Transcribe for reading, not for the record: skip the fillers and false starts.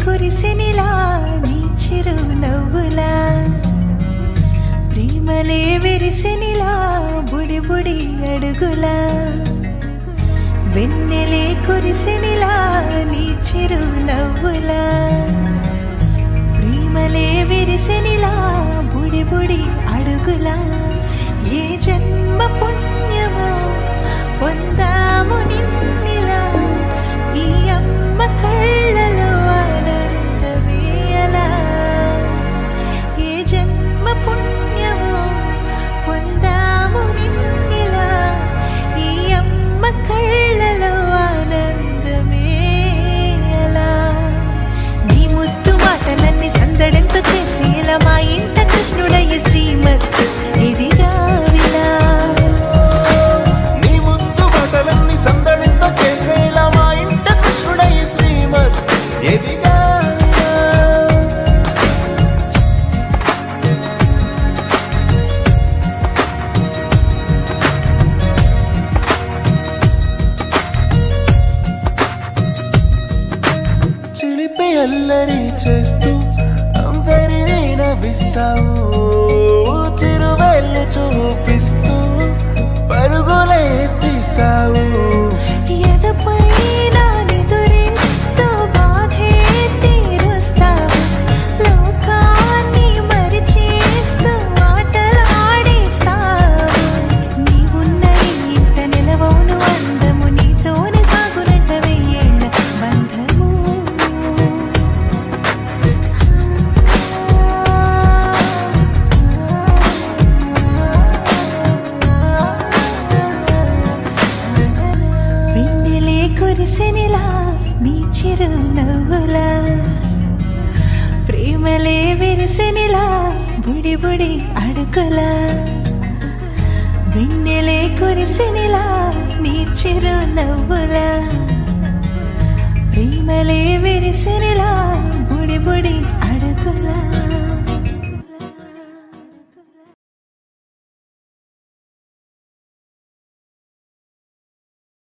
కురిసెనిలా నీ చిరు నవ్వులా ప్రేమలే విరిసెనిలా బుడి బుడి అడుగులా వెన్నెలే కురిసెనిలా నీ చిరు నవ్వులా ప్రేమలే విరిసెనిలా బుడి బుడి అడుగులా ఏ జన్మ పుణ్యమో పొందాము నిన్నిలా ఈ అమ్మ కళ్ళలో ఆనందమే అలా ఏ జన్మ పుణ్యమో పొందాము నిన్నిలా ఈ అమ్మ కళ్ళలో ఆనందమే అలా నీ ముద్దు మాటలన్నీ సందడంతో చేసి ఇలా మా ఇంట కృష్ణుడయ్య శ్రీమత్ ఇదిగా విలా నీ ముద్దు మాటలన్నీ సందడంతో చేసేలా మా ఇంట కృష్ణుడయ్య శ్రీమత్ ఇదిగా చిలిపి అల్లరి చేస్తూ అందరినీ నవ్విస్తావు చిరువెళ్ళు చూపిస్తూ పరుగులే తీస్తావు ఎదపై నానెదురిస్తూ బాధే తీరుస్తావు లోకాన్ని మరిచేస్తూ ఆటలు ఆడిస్తావు నీవున్న ఇంత నిలవవును అందము నీతోనే సాగునట్ట వెయ్యేళ్ళ బంధము వెన్నెలే కురిసెనిలా నీ చిరు నవ్వులా ప్రేమలే విరిసెనిలా బుడి బుడి అడుగులా వెన్నెలే కురిసెనిలా నీ చిరు నవ్వులా ప్రేమలే